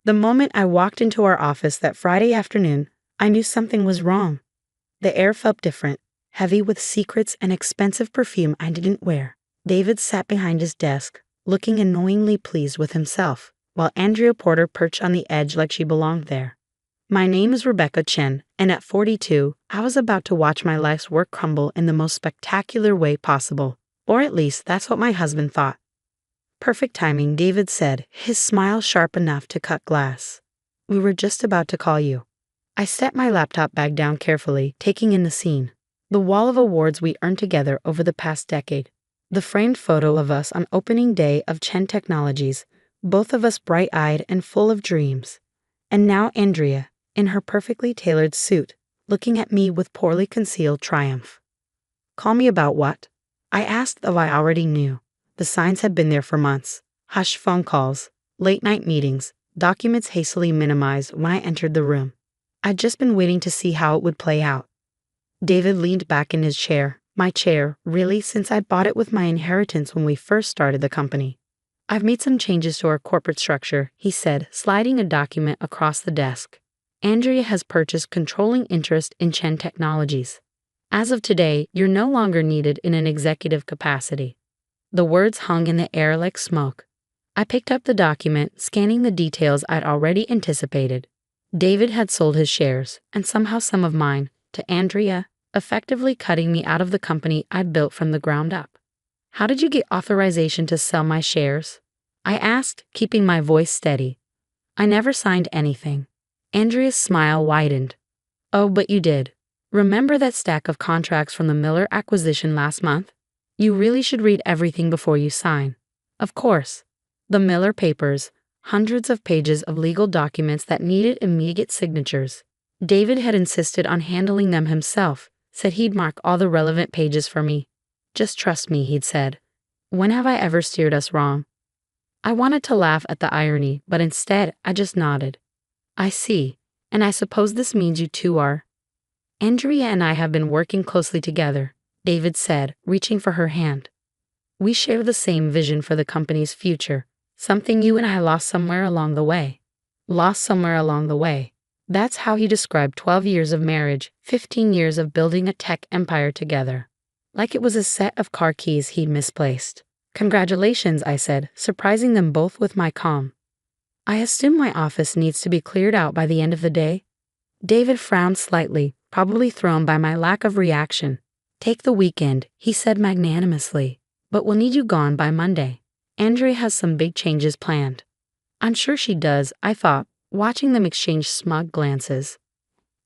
The moment I walked into our office that Friday afternoon, I knew something was wrong. The air felt different, heavy with secrets and expensive perfume I didn't wear. David sat behind his desk, looking annoyingly pleased with himself, while Andrea Porter perched on the edge like she belonged there. My name is Rebecca Chen, and at 42, I was about to watch my life's work crumble in the most spectacular way possible. Or at least that's what my husband thought. Perfect timing, David said, his smile sharp enough to cut glass. We were just about to call you. I set my laptop bag down carefully, taking in the scene. The wall of awards we earned together over the past decade. The framed photo of us on opening day of Chen Technologies, both of us bright-eyed and full of dreams. And now Andrea, in her perfectly tailored suit, looking at me with poorly concealed triumph. Call me about what? I asked, though I already knew. The signs had been there for months. Hushed phone calls, late-night meetings, documents hastily minimized when I entered the room. I'd just been waiting to see how it would play out. David leaned back in his chair. My chair, really, since I bought it with my inheritance when we first started the company. I've made some changes to our corporate structure, he said, sliding a document across the desk. Andrea has purchased controlling interest in Chen Technologies. As of today, you're no longer needed in an executive capacity. The words hung in the air like smoke. I picked up the document, scanning the details I'd already anticipated. David had sold his shares, and somehow some of mine, to Andrea, effectively cutting me out of the company I'd built from the ground up. How did you get authorization to sell my shares? I asked, keeping my voice steady. I never signed anything. Andrea's smile widened. Oh, but you did. Remember that stack of contracts from the Miller acquisition last month? You really should read everything before you sign. Of course. The Miller papers, hundreds of pages of legal documents that needed immediate signatures. David had insisted on handling them himself, said he'd mark all the relevant pages for me. Just trust me, he'd said. When have I ever steered us wrong? I wanted to laugh at the irony, but instead I just nodded. I see, and I suppose this means you two are. Andrea and I have been working closely together, David said, reaching for her hand. We share the same vision for the company's future, something you and I lost somewhere along the way. Lost somewhere along the way. That's how he described 12 years of marriage, 15 years of building a tech empire together. Like it was a set of car keys he'd misplaced. Congratulations, I said, surprising them both with my calm. I assume my office needs to be cleared out by the end of the day? David frowned slightly, probably thrown by my lack of reaction. Take the weekend, he said magnanimously, but we'll need you gone by Monday. Andrea has some big changes planned. I'm sure she does, I thought, watching them exchange smug glances.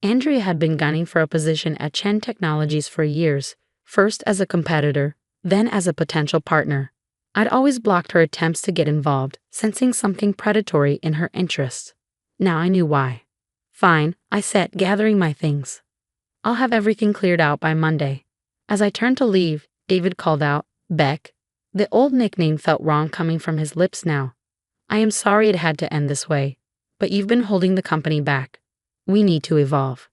Andrea had been gunning for a position at Chen Technologies for years, first as a competitor, then as a potential partner. I'd always blocked her attempts to get involved, sensing something predatory in her interests. Now I knew why. Fine, I said, gathering my things. I'll have everything cleared out by Monday. As I turned to leave, David called out, Beck. The old nickname felt wrong coming from his lips now. I am sorry it had to end this way, but you've been holding the company back. We need to evolve.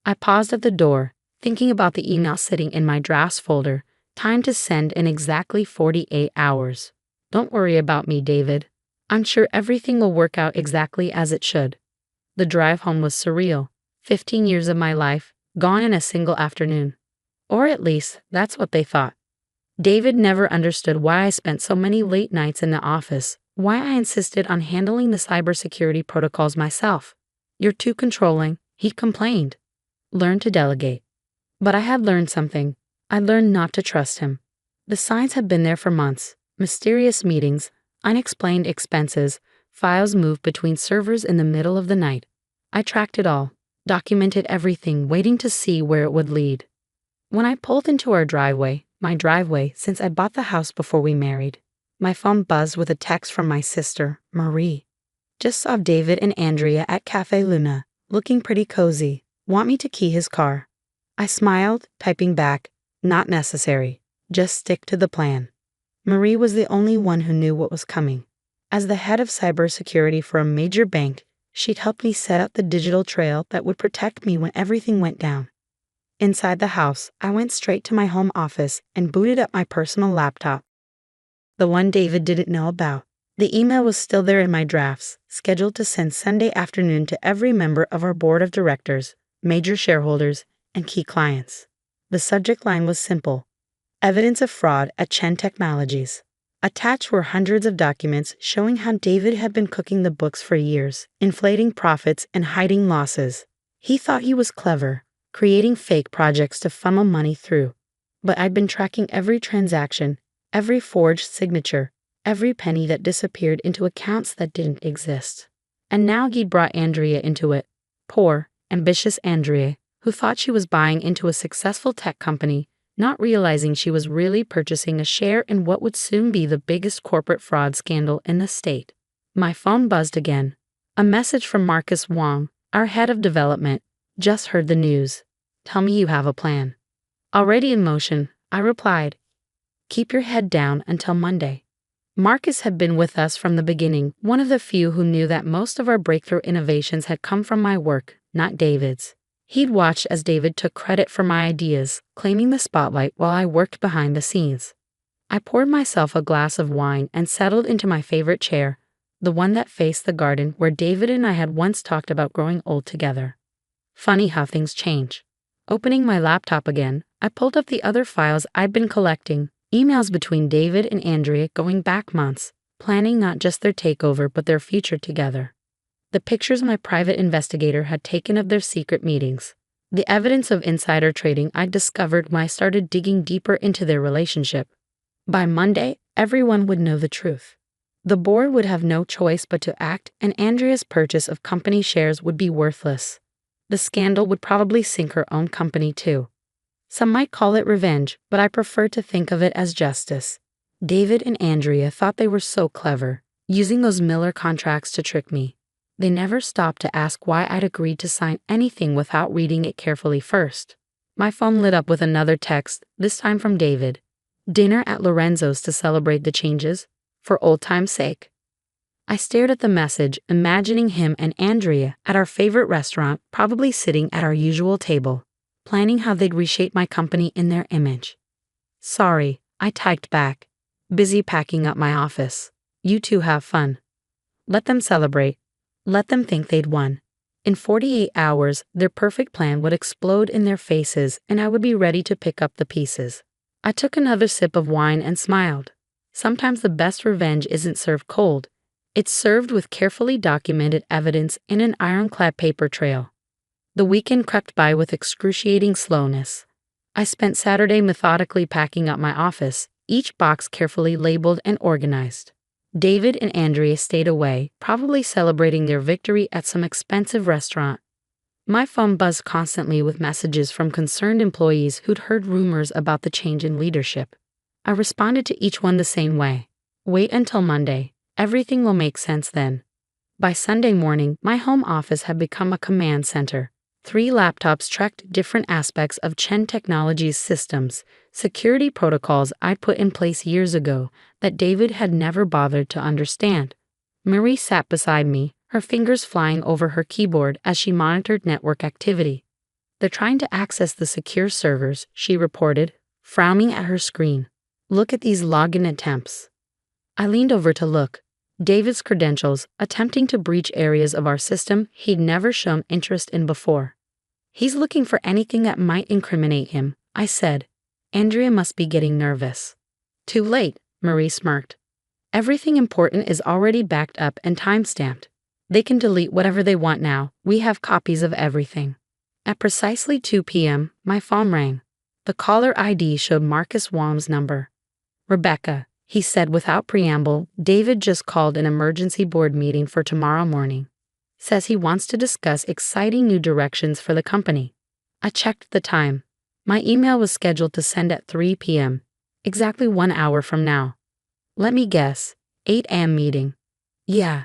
I paused at the door, thinking about the email sitting in my drafts folder, time to send in exactly 48 hours. Don't worry about me, David. I'm sure everything will work out exactly as it should. The drive home was surreal. 15 years of my life, gone in a single afternoon. Or at least, that's what they thought. David never understood why I spent so many late nights in the office, why I insisted on handling the cybersecurity protocols myself. You're too controlling, he complained. Learn to delegate. But I had learned something. I learned not to trust him. The signs had been there for months. Mysterious meetings, unexplained expenses, files moved between servers in the middle of the night. I tracked it all, documented everything, waiting to see where it would lead. When I pulled into our driveway, my driveway since I bought the house before we married, my phone buzzed with a text from my sister, Marie. Just saw David and Andrea at Cafe Luna, looking pretty cozy. Want me to key his car? I smiled, typing back, not necessary. Just stick to the plan. Marie was the only one who knew what was coming. As the head of cybersecurity for a major bank, she'd helped me set up the digital trail that would protect me when everything went down. Inside the house, I went straight to my home office and booted up my personal laptop. The one David didn't know about. The email was still there in my drafts, scheduled to send Sunday afternoon to every member of our board of directors, major shareholders, and key clients. The subject line was simple: evidence of fraud at Chen Technologies. Attached were hundreds of documents showing how David had been cooking the books for years, inflating profits and hiding losses. He thought he was clever, creating fake projects to funnel money through. But I'd been tracking every transaction, every forged signature, every penny that disappeared into accounts that didn't exist. And now he'd brought Andrea into it. Poor, ambitious Andrea, who thought she was buying into a successful tech company, not realizing she was really purchasing a share in what would soon be the biggest corporate fraud scandal in the state. My phone buzzed again. A message from Marcus Wong, our head of development. Just heard the news. Tell me you have a plan. Already in motion, I replied. Keep your head down until Monday. Marcus had been with us from the beginning, one of the few who knew that most of our breakthrough innovations had come from my work, not David's. He'd watched as David took credit for my ideas, claiming the spotlight while I worked behind the scenes. I poured myself a glass of wine and settled into my favorite chair, the one that faced the garden where David and I had once talked about growing old together. Funny how things change. Opening my laptop again, I pulled up the other files I'd been collecting, emails between David and Andrea going back months, planning not just their takeover but their future together. The pictures my private investigator had taken of their secret meetings. The evidence of insider trading I'd discovered when I started digging deeper into their relationship. By Monday, everyone would know the truth. The board would have no choice but to act, and Andrea's purchase of company shares would be worthless. The scandal would probably sink her own company too. Some might call it revenge, but I prefer to think of it as justice. David and Andrea thought they were so clever, using those Miller contracts to trick me. They never stopped to ask why I'd agreed to sign anything without reading it carefully first. My phone lit up with another text, this time from David. Dinner at Lorenzo's to celebrate the changes, for old time's sake. I stared at the message, imagining him and Andrea at our favorite restaurant, probably sitting at our usual table, planning how they'd reshape my company in their image. Sorry, I typed back. Busy packing up my office. You two have fun. Let them celebrate. Let them think they'd won. In 48 hours, their perfect plan would explode in their faces and I would be ready to pick up the pieces. I took another sip of wine and smiled. Sometimes the best revenge isn't served cold. It's served with carefully documented evidence in an ironclad paper trail. The weekend crept by with excruciating slowness. I spent Saturday methodically packing up my office, each box carefully labeled and organized. David and Andrea stayed away, probably celebrating their victory at some expensive restaurant. My phone buzzed constantly with messages from concerned employees who'd heard rumors about the change in leadership. I responded to each one the same way. Wait until Monday. Everything will make sense then. By Sunday morning, my home office had become a command center. 3 laptops tracked different aspects of Chen Technologies' systems, security protocols I put in place years ago that David had never bothered to understand. Marie sat beside me, her fingers flying over her keyboard as she monitored network activity. They're trying to access the secure servers, she reported, frowning at her screen. Look at these login attempts. I leaned over to look. David's credentials, attempting to breach areas of our system he'd never shown interest in before. He's looking for anything that might incriminate him, I said. Andrea must be getting nervous. Too late, Marie smirked. Everything important is already backed up and time-stamped. They can delete whatever they want now. We have copies of everything. At precisely 2 p.m., my phone rang. The caller ID showed Marcus Wong's number. Rebecca, he said without preamble, David just called an emergency board meeting for tomorrow morning. Says he wants to discuss exciting new directions for the company. I checked the time. My email was scheduled to send at 3 p.m., exactly 1 hour from now. Let me guess, 8 a.m. meeting. Yeah,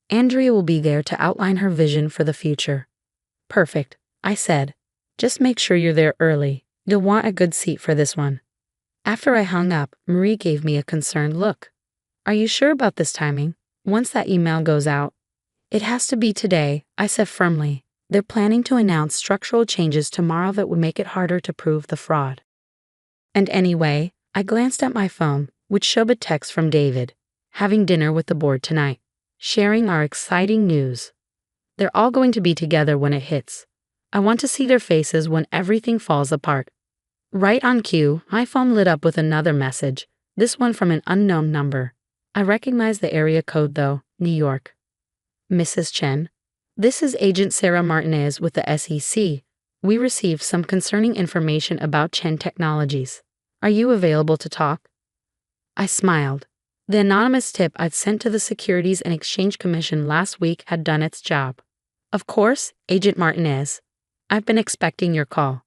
Andrea will be there to outline her vision for the future. Perfect, I said. Just make sure you're there early. You'll want a good seat for this one. After I hung up, Marie gave me a concerned look. Are you sure about this timing? Once that email goes out, it has to be today, I said firmly. They're planning to announce structural changes tomorrow that would make it harder to prove the fraud. And anyway, I glanced at my phone, which showed a text from David. having dinner with the board tonight, sharing our exciting news. They're all going to be together when it hits. I want to see their faces when everything falls apart. Right on cue, my phone lit up with another message, this one from an unknown number. I recognize the area code though, New York. Mrs. Chen, this is Agent Sarah Martinez with the SEC. We received some concerning information about Chen Technologies. Are you available to talk? I smiled. The anonymous tip I'd sent to the Securities and Exchange Commission last week had done its job. Of course, Agent Martinez. I've been expecting your call.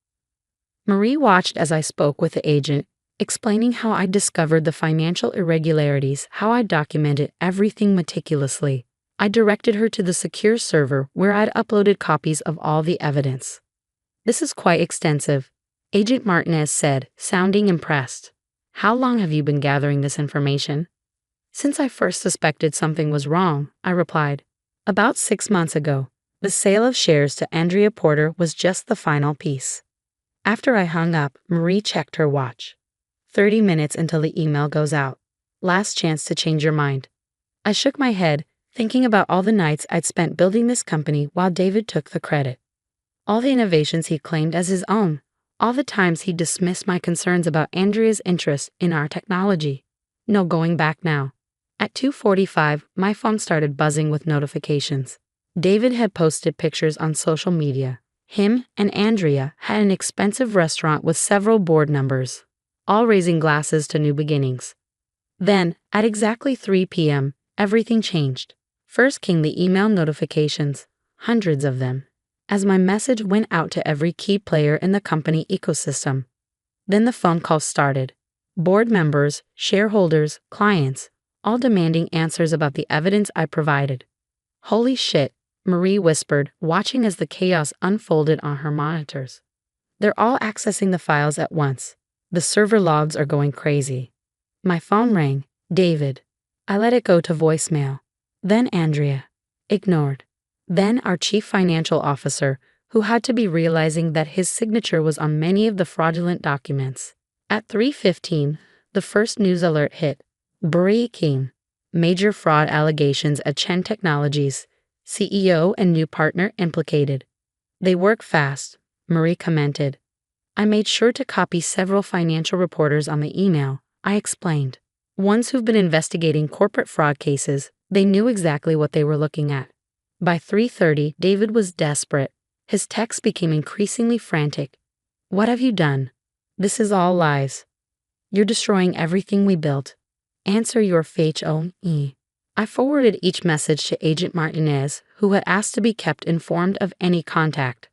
Marie watched as I spoke with the agent, explaining how I discovered the financial irregularities, how I documented everything meticulously. I directed her to the secure server where I'd uploaded copies of all the evidence. This is quite extensive, Agent Martinez said, sounding impressed. How long have you been gathering this information? Since I first suspected something was wrong, I replied. About 6 months ago, the sale of shares to Andrea Porter was just the final piece. After I hung up, Marie checked her watch. 30 minutes until the email goes out. Last chance to change your mind. I shook my head, thinking about all the nights I'd spent building this company while David took the credit. All the innovations he claimed as his own. All the times he dismissed my concerns about Andrea's interest in our technology. No going back now. At 2:45, my phone started buzzing with notifications. David had posted pictures on social media. Him and Andrea had an expensive restaurant with several board members, all raising glasses to new beginnings. Then, at exactly 3 p.m., everything changed. First came the email notifications, hundreds of them, as my message went out to every key player in the company ecosystem. Then the phone calls started. Board members, shareholders, clients, all demanding answers about the evidence I provided. Holy shit, Marie whispered, watching as the chaos unfolded on her monitors. They're all accessing the files at once. The server logs are going crazy. My phone rang. David. I let it go to voicemail. Then Andrea. Ignored. Then our chief financial officer, who had to be realizing that his signature was on many of the fraudulent documents. At 3:15, the first news alert hit. Breaking. Major fraud allegations at Chen Technologies. CEO and new partner implicated. They work fast, Marie commented. I made sure to copy several financial reporters on the email, I explained. Ones who've been investigating corporate fraud cases, they knew exactly what they were looking at. By 3:30, David was desperate. His texts became increasingly frantic. What have you done? This is all lies. You're destroying everything we built. Answer your phone. I forwarded each message to Agent Martinez, who had asked to be kept informed of any contact.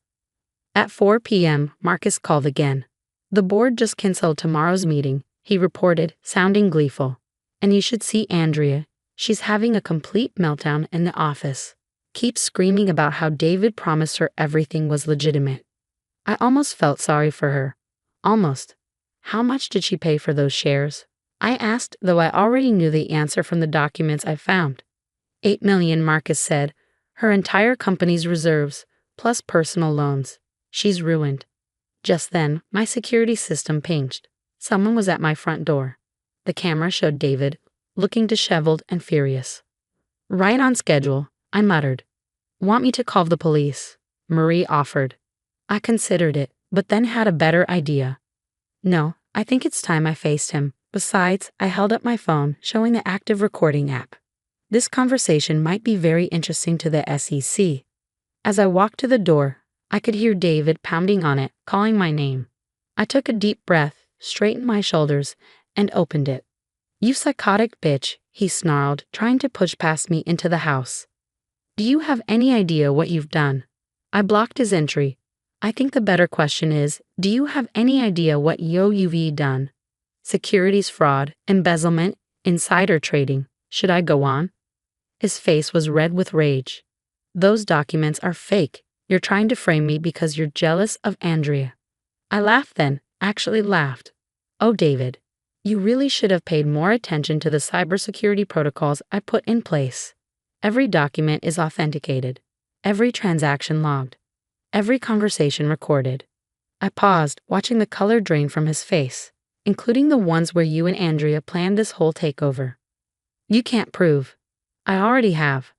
At 4 p.m., Marcus called again. The board just canceled tomorrow's meeting, he reported, sounding gleeful. And you should see Andrea. She's having a complete meltdown in the office. Keeps screaming about how David promised her everything was legitimate. I almost felt sorry for her. Almost. How much did she pay for those shares? I asked, though I already knew the answer from the documents I found. 8 million, Marcus said. Her entire company's reserves, plus personal loans. She's ruined. Just then, my security system pinged. Someone was at my front door. The camera showed David, looking disheveled and furious. Right on schedule, I muttered. Want me to call the police? Marie offered. I considered it, but then had a better idea. No, I think it's time I faced him. Besides, I held up my phone, showing the active recording app. This conversation might be very interesting to the SEC. As I walked to the door, I could hear David pounding on it, calling my name. I took a deep breath, straightened my shoulders, and opened it. You psychotic bitch, he snarled, trying to push past me into the house. Do you have any idea what you've done? I blocked his entry. I think the better question is, do you have any idea what you've done? Securities fraud, embezzlement, insider trading. Should I go on? His face was red with rage. Those documents are fake. You're trying to frame me because you're jealous of Andrea. I laughed then, actually laughed. Oh, David, you really should have paid more attention to the cybersecurity protocols I put in place. Every document is authenticated. Every transaction logged. Every conversation recorded. I paused, watching the color drain from his face, including the ones where you and Andrea planned this whole takeover. You can't prove. I already have.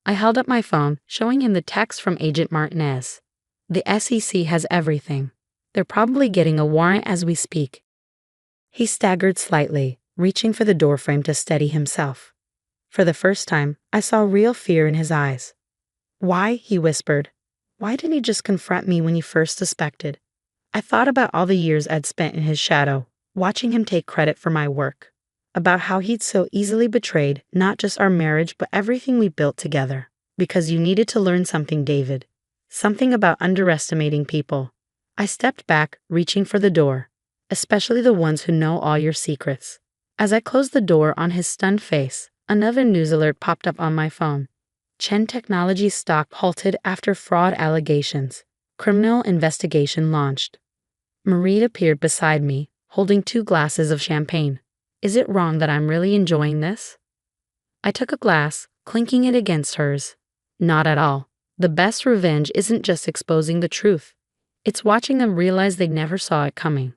I held up my phone, showing him the text from Agent Martinez. The SEC has everything. They're probably getting a warrant as we speak. He staggered slightly, reaching for the doorframe to steady himself. For the first time, I saw real fear in his eyes. Why? He whispered. Why didn't he just confront me when he first suspected? I thought about all the years I'd spent in his shadow, watching him take credit for my work. About how he'd so easily betrayed not just our marriage but everything we built together. Because you needed to learn something, David. Something about underestimating people. I stepped back, reaching for the door. Especially the ones who know all your secrets. As I closed the door on his stunned face, another news alert popped up on my phone. Chen Technologies stock halted after fraud allegations. Criminal investigation launched. Marie appeared beside me, holding 2 glasses of champagne. Is it wrong that I'm really enjoying this? I took a glass, clinking it against hers. Not at all. The best revenge isn't just exposing the truth. It's watching them realize they never saw it coming.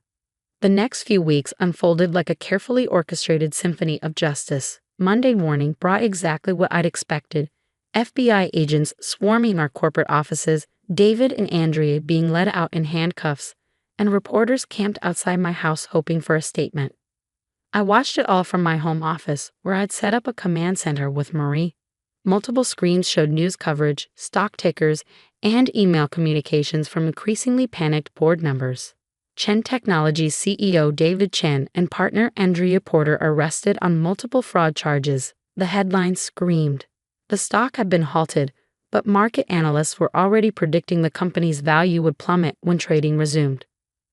The next few weeks unfolded like a carefully orchestrated symphony of justice. Monday morning brought exactly what I'd expected. FBI agents swarming our corporate offices, David and Andrea being led out in handcuffs, and reporters camped outside my house hoping for a statement. I watched it all from my home office, where I'd set up a command center with Marie. Multiple screens showed news coverage, stock tickers, and email communications from increasingly panicked board members. Chen Technologies CEO David Chen and partner Andrea Porter arrested on multiple fraud charges. The headlines screamed. The stock had been halted, but market analysts were already predicting the company's value would plummet when trading resumed.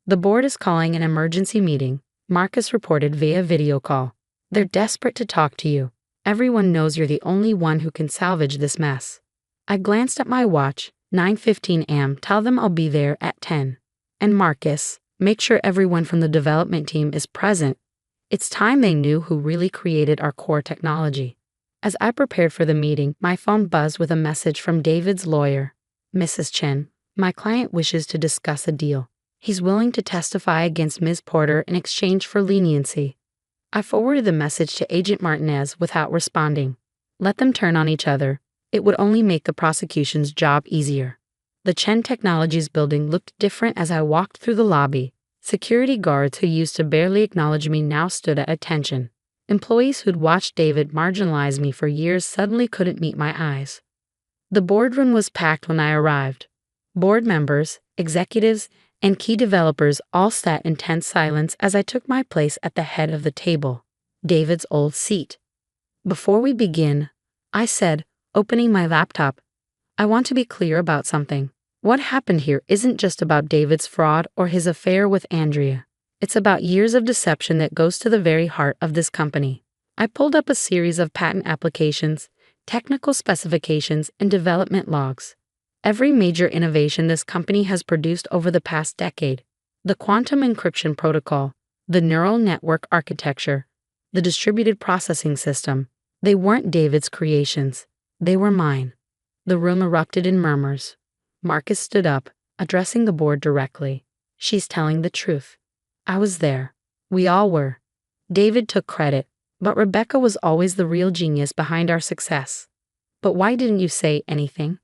The board is calling an emergency meeting, Marcus reported via video call. They're desperate to talk to you. Everyone knows you're the only one who can salvage this mess. I glanced at my watch, 9:15 a.m. Tell them I'll be there at 10. And Marcus, make sure everyone from the development team is present. It's time they knew who really created our core technology. As I prepared for the meeting, my phone buzzed with a message from David's lawyer. Mrs. Chen, my client wishes to discuss a deal. He's willing to testify against Ms. Porter in exchange for leniency. I forwarded the message to Agent Martinez without responding. Let them turn on each other. It would only make the prosecution's job easier. The Chen Technologies building looked different as I walked through the lobby. Security guards who used to barely acknowledge me now stood at attention. Employees who'd watched David marginalize me for years suddenly couldn't meet my eyes. The boardroom was packed when I arrived. Board members, executives, and key developers all sat in tense silence as I took my place at the head of the table, David's old seat. Before we begin, I said, opening my laptop, I want to be clear about something. What happened here isn't just about David's fraud or his affair with Andrea. It's about years of deception that goes to the very heart of this company. I pulled up a series of patent applications, technical specifications, and development logs. Every major innovation this company has produced over the past decade, the quantum encryption protocol, the neural network architecture, the distributed processing system, they weren't David's creations. They were mine. The room erupted in murmurs. Marcus stood up, addressing the board directly. She's telling the truth. I was there. We all were. David took credit, but Rebecca was always the real genius behind our success. But why didn't you say anything?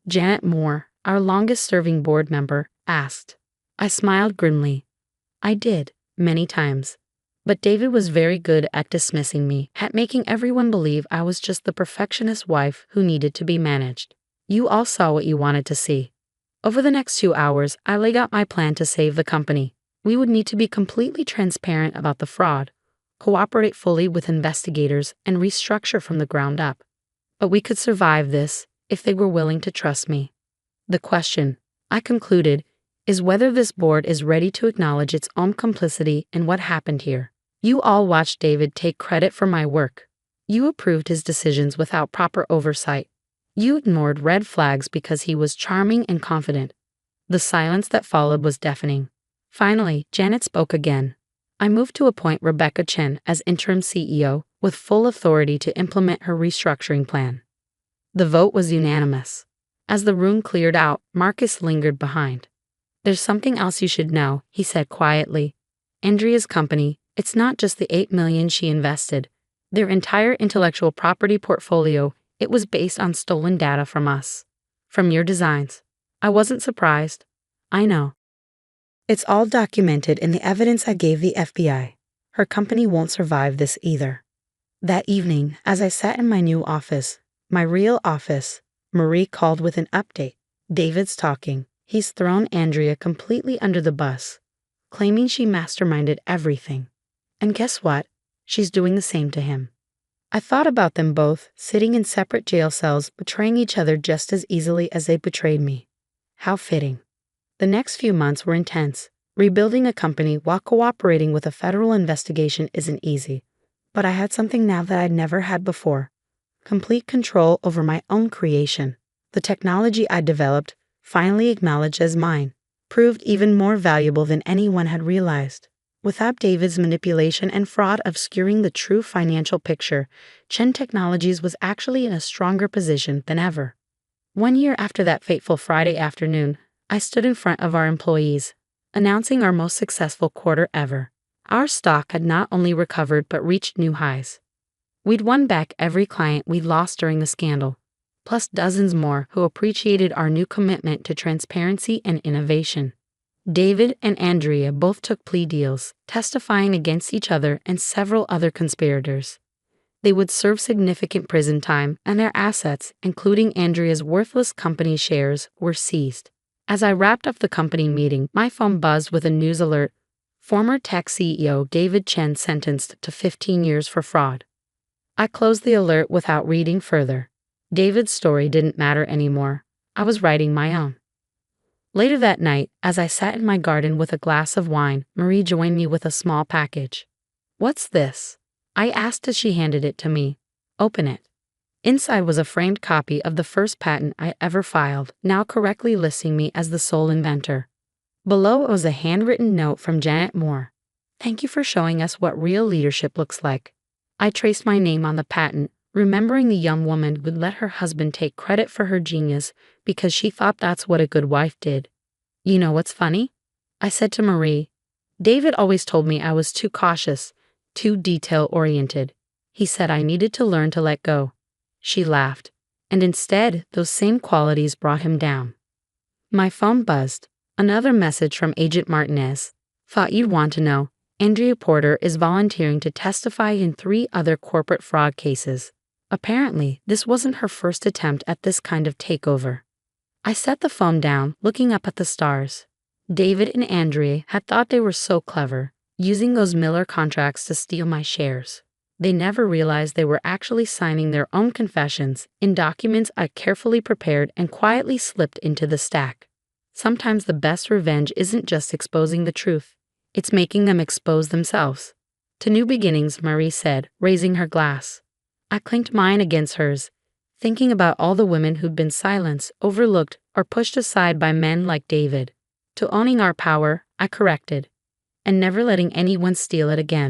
Janet Moore, our longest-serving board member, asked. I smiled grimly. I did, many times. But David was very good at dismissing me, at making everyone believe I was just the perfectionist wife who needed to be managed. You all saw what you wanted to see. Over the next 2 hours, I laid out my plan to save the company. We would need to be completely transparent about the fraud, cooperate fully with investigators, and restructure from the ground up. But we could survive this if they were willing to trust me. The question, I concluded, is whether this board is ready to acknowledge its own complicity in what happened here. You all watched David take credit for my work. You approved his decisions without proper oversight. You ignored red flags because he was charming and confident. The silence that followed was deafening. Finally, Janet spoke again. I moved to appoint Rebecca Chen as interim CEO with full authority to implement her restructuring plan. The vote was unanimous. As the room cleared out, Marcus lingered behind. There's something else you should know, he said quietly. Andrea's company, it's not just the $8 million she invested. Their entire intellectual property portfolio, it was based on stolen data from us. From your designs. I wasn't surprised. I know. It's all documented in the evidence I gave the FBI. Her company won't survive this either. That evening, as I sat in my new office, my real office, Marie called with an update. David's talking. He's thrown Andrea completely under the bus, claiming she masterminded everything. And guess what? She's doing the same to him. I thought about them both, sitting in separate jail cells, betraying each other just as easily as they betrayed me. How fitting. The next few months were intense. Rebuilding a company while cooperating with a federal investigation isn't easy. But I had something now that I'd never had before. Complete control over my own creation. The technology I developed, finally acknowledged as mine, proved even more valuable than anyone had realized. Without David's manipulation and fraud obscuring the true financial picture, Chen Technologies was actually in a stronger position than ever. 1 year after that fateful Friday afternoon, I stood in front of our employees, announcing our most successful quarter ever. Our stock had not only recovered but reached new highs. We'd won back every client we'd lost during the scandal, plus dozens more who appreciated our new commitment to transparency and innovation. David and Andrea both took plea deals, testifying against each other and several other conspirators. They would serve significant prison time, and their assets, including Andrea's worthless company shares, were seized. As I wrapped up the company meeting, my phone buzzed with a news alert. Former tech CEO David Chen sentenced to 15 years for fraud. I closed the alert without reading further. David's story didn't matter anymore. I was writing my own. Later that night, as I sat in my garden with a glass of wine, Marie joined me with a small package. "What's this?" I asked as she handed it to me. "Open it." Inside was a framed copy of the first patent I ever filed, now correctly listing me as the sole inventor. Below was a handwritten note from Janet Moore. "Thank you for showing us what real leadership looks like." I traced my name on the patent, remembering the young woman who'd let her husband take credit for her genius because she thought that's what a good wife did. "You know what's funny?" I said to Marie. "David always told me I was too cautious, too detail-oriented. He said I needed to learn to let go." She laughed. And instead, those same qualities brought him down. My phone buzzed. Another message from Agent Martinez. "Thought you'd want to know. Andrea Porter is volunteering to testify in 3 other corporate fraud cases. Apparently, this wasn't her first attempt at this kind of takeover." I set the phone down, looking up at the stars. David and Andrea had thought they were so clever, using those Miller contracts to steal my shares. They never realized they were actually signing their own confessions in documents I carefully prepared and quietly slipped into the stack. Sometimes the best revenge isn't just exposing the truth. It's making them expose themselves. "To new beginnings," Marie said, raising her glass. I clinked mine against hers, thinking about all the women who'd been silenced, overlooked, or pushed aside by men like David. "To owning our power," I corrected, "and never letting anyone steal it again."